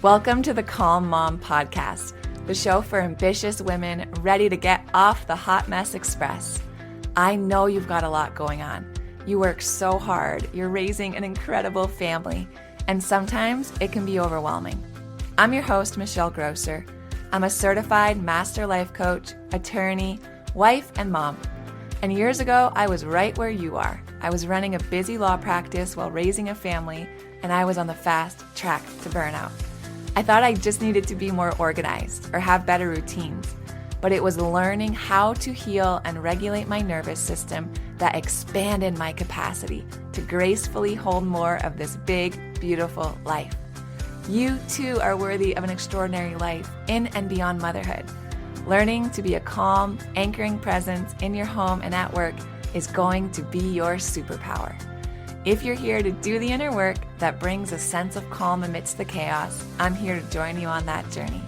Welcome to the Calm Mom Podcast, the show for ambitious women ready to get off the hot mess express. I know you've got a lot going on. You work so hard, you're raising an incredible family, and sometimes it can be overwhelming. I'm your host, Michelle Grosser. I'm a certified master life coach, attorney, wife, and mom. And years ago, I was right where you are. I was running a busy law practice while raising a family, and I was on the fast track to burnout. I thought I just needed to be more organized or have better routines, but it was learning how to heal and regulate my nervous system that expanded my capacity to gracefully hold more of this big, beautiful life. You too are worthy of an extraordinary life in and beyond motherhood. Learning to be a calm, anchoring presence in your home and at work is going to be your superpower. If you're here to do the inner work that brings a sense of calm amidst the chaos, I'm here to join you on that journey.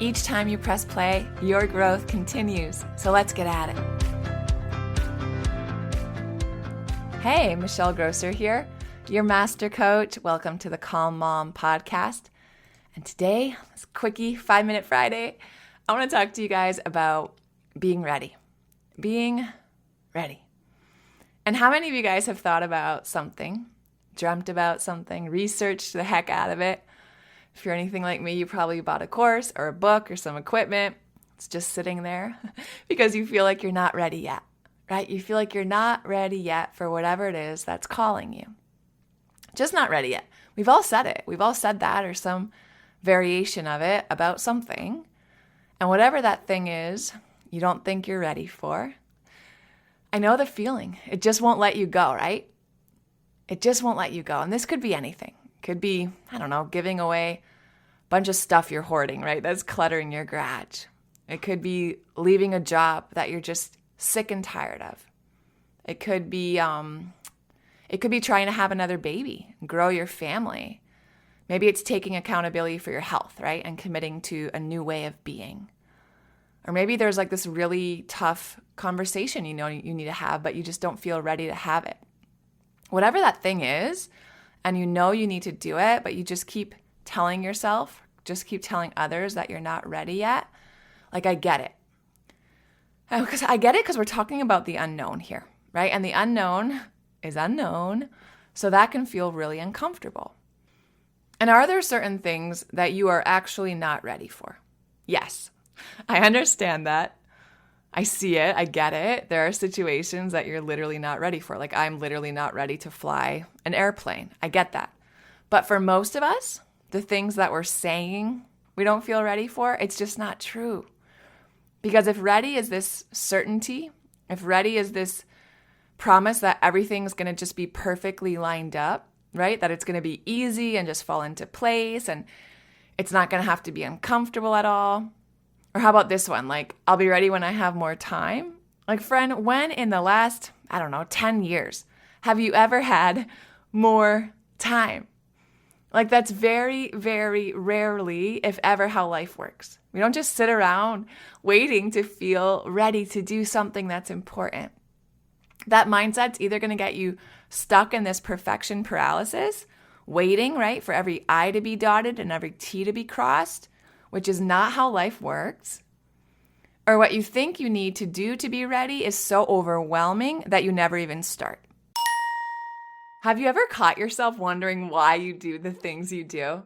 Each time you press play, your growth continues. So let's get at it. Hey, Michelle Grosser here, your master coach. Welcome to the Calm Mom Podcast. And today, this quickie 5-Minute Friday, I want to talk to you guys about being ready. Being ready. And how many of you guys have thought about something, dreamt about something, researched the heck out of it? If you're anything like me, you probably bought a course or a book or some equipment. It's just sitting there because you feel like you're not ready yet, right? You feel like you're not ready yet for whatever it is that's calling you. Just not ready yet. We've all said it. We've all said that or some variation of it about something. And whatever that thing is, you don't think you're ready for. I know the feeling. It just won't let you go, right? It just won't let you go. And this could be anything. It could be, giving away a bunch of stuff you're hoarding, right? That's cluttering your garage. It could be leaving a job that you're just sick and tired of. It could be trying to have another baby, grow your family. Maybe it's taking accountability for your health, right? And committing to a new way of being. Or maybe there's like this really tough conversation you need to have, but you just don't feel ready to have it. Whatever that thing is, and you know you need to do it, but you just keep telling yourself, just keep telling others that you're not ready yet. Like, I get it. Because we're talking about the unknown here, right? And the unknown is unknown, so that can feel really uncomfortable. And are there certain things that you are actually not ready for? Yes, I understand that. I see it. I get it. There are situations that you're literally not ready for. Like, I'm literally not ready to fly an airplane. I get that. But for most of us, the things that we're saying we don't feel ready for, it's just not true. Because if ready is this certainty, if ready is this promise that everything's going to just be perfectly lined up, right? That it's going to be easy and just fall into place and it's not going to have to be uncomfortable at all. Or how about this one? Like, I'll be ready when I have more time. Like, friend, when in the last, 10 years, have you ever had more time? Like, that's very, very rarely, if ever, how life works. We don't just sit around waiting to feel ready to do something that's important. That mindset's either going to get you stuck in this perfection paralysis, waiting, right, for every I to be dotted and every T to be crossed, which is not how life works, or what you think you need to do to be ready is so overwhelming that you never even start. Have you ever caught yourself wondering why you do the things you do?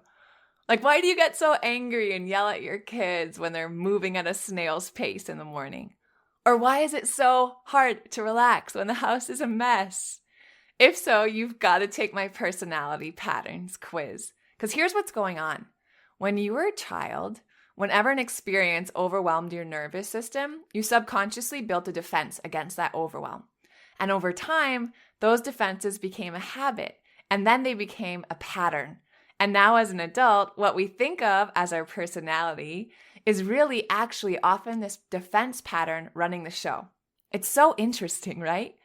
Like, why do you get so angry and yell at your kids when they're moving at a snail's pace in the morning? Or why is it so hard to relax when the house is a mess? If so, you've got to take my personality patterns quiz. Because here's what's going on. When you were a child, whenever an experience overwhelmed your nervous system, you subconsciously built a defense against that overwhelm. And over time, those defenses became a habit, and then they became a pattern. And now as an adult, what we think of as our personality is really actually often this defense pattern running the show. It's so interesting, right?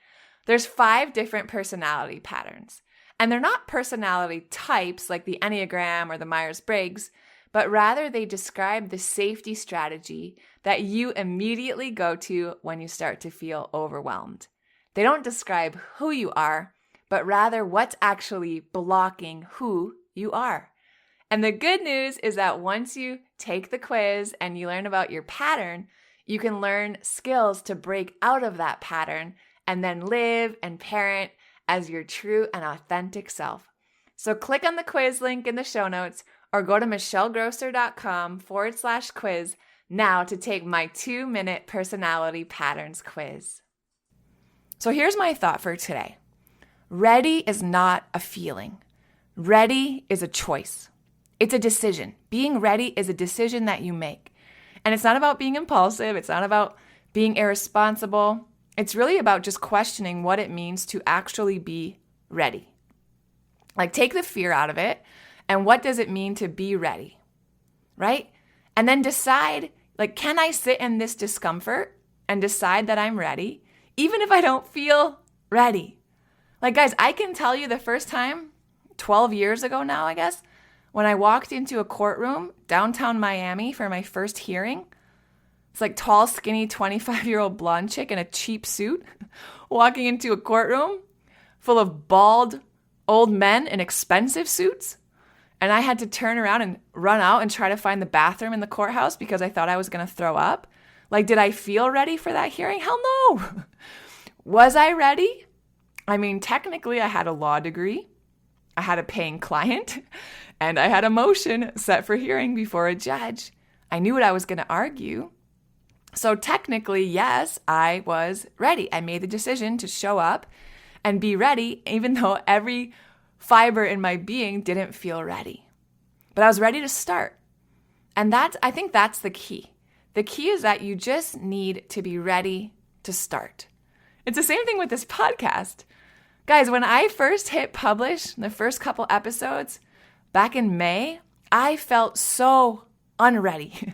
There's 5 different personality patterns. And they're not personality types like the Enneagram or the Myers-Briggs, but rather they describe the safety strategy that you immediately go to when you start to feel overwhelmed. They don't describe who you are, but rather what's actually blocking who you are. And the good news is that once you take the quiz and you learn about your pattern, you can learn skills to break out of that pattern and then live and parent as your true and authentic self. So click on the quiz link in the show notes or go to michellegrosser.com/quiz now to take my 2-minute personality patterns quiz. So here's my thought for today. Ready is not a feeling. Ready is a choice. It's a decision. Being ready is a decision that you make. And it's not about being impulsive. It's not about being irresponsible. It's really about just questioning what it means to actually be ready. Like, take the fear out of it. And what does it mean to be ready? Right? And then decide, like, can I sit in this discomfort and decide that I'm ready, even if I don't feel ready? Like, guys, I can tell you the first time, 12 years ago now, I guess, when I walked into a courtroom downtown Miami for my first hearing. It's like tall, skinny, 25-year-old blonde chick in a cheap suit walking into a courtroom full of bald old men in expensive suits. And I had to turn around and run out and try to find the bathroom in the courthouse because I thought I was going to throw up. Like, did I feel ready for that hearing? Hell no. Was I ready? I mean, technically, I had a law degree. I had a paying client. And I had a motion set for hearing before a judge. I knew what I was going to argue. So technically, yes, I was ready. I made the decision to show up and be ready, even though every fiber in my being didn't feel ready. But I was ready to start. And I think that's the key. The key is that you just need to be ready to start. It's the same thing with this podcast. Guys, when I first hit publish, the first couple episodes, back in May, I felt so unready.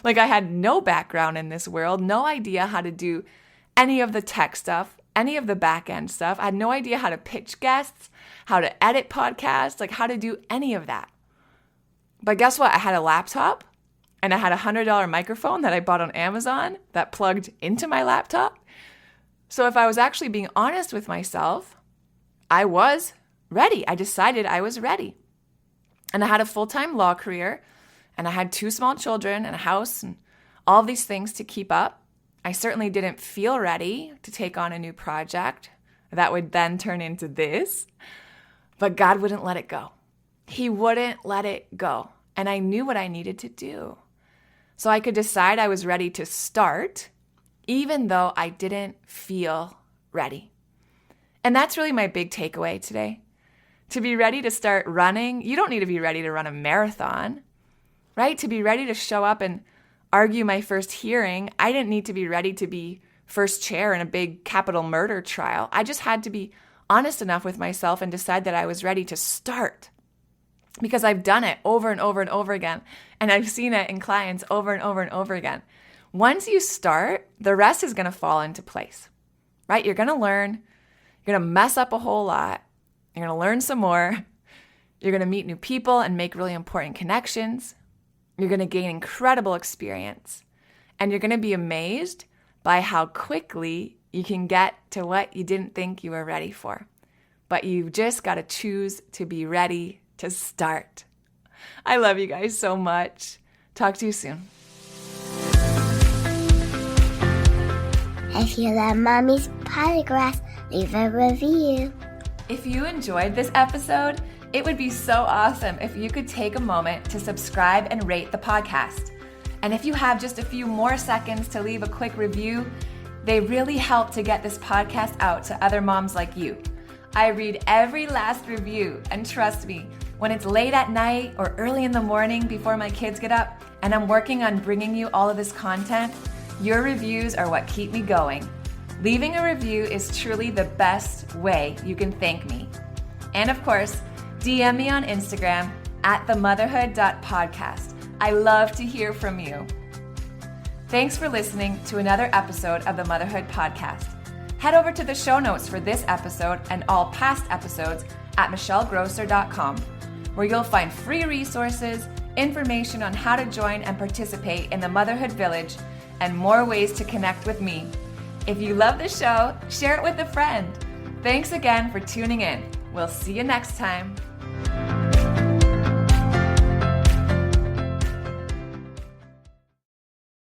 Like, I had no background in this world, no idea how to do any of the tech stuff, any of the back end stuff. I had no idea how to pitch guests, how to edit podcasts, like how to do any of that. But guess what? I had a laptop and I had a $100 microphone that I bought on Amazon that plugged into my laptop. So if I was actually being honest with myself, I was ready. I decided I was ready. And I had a full-time law career, and I had 2 small children and a house and all these things to keep up. I certainly didn't feel ready to take on a new project that would then turn into this, but God wouldn't let it go. He wouldn't let it go. And I knew what I needed to do. So I could decide I was ready to start, even though I didn't feel ready. And that's really my big takeaway today. To be ready to start running, you don't need to be ready to run a marathon, right? To be ready to show up and argue my first hearing, I didn't need to be ready to be first chair in a big capital murder trial. I just had to be honest enough with myself and decide that I was ready to start, because I've done it over and over and over again. And I've seen it in clients over and over and over again. Once you start, the rest is going to fall into place, right? You're going to learn. You're going to mess up a whole lot. You're going to learn some more. You're going to meet new people and make really important connections. You're going to gain incredible experience. And you're going to be amazed by how quickly you can get to what you didn't think you were ready for. But you've just got to choose to be ready to start. I love you guys so much. Talk to you soon. If you love Mommy's Podcast, leave a review. If you enjoyed this episode, it would be so awesome if you could take a moment to subscribe and rate the podcast. And if you have just a few more seconds to leave a quick review, they really help to get this podcast out to other moms like you. I read every last review, and trust me, when it's late at night or early in the morning before my kids get up and I'm working on bringing you all of this content, your reviews are what keep me going. Leaving a review is truly the best way you can thank me. And of course, DM me on Instagram at themotherhood.podcast. I love to hear from you. Thanks for listening to another episode of the Motherhood Podcast. Head over to the show notes for this episode and all past episodes at michellegrosser.com, where you'll find free resources, information on how to join and participate in the Motherhood Village, and more ways to connect with me. If you love the show, share it with a friend. Thanks again for tuning in. We'll see you next time.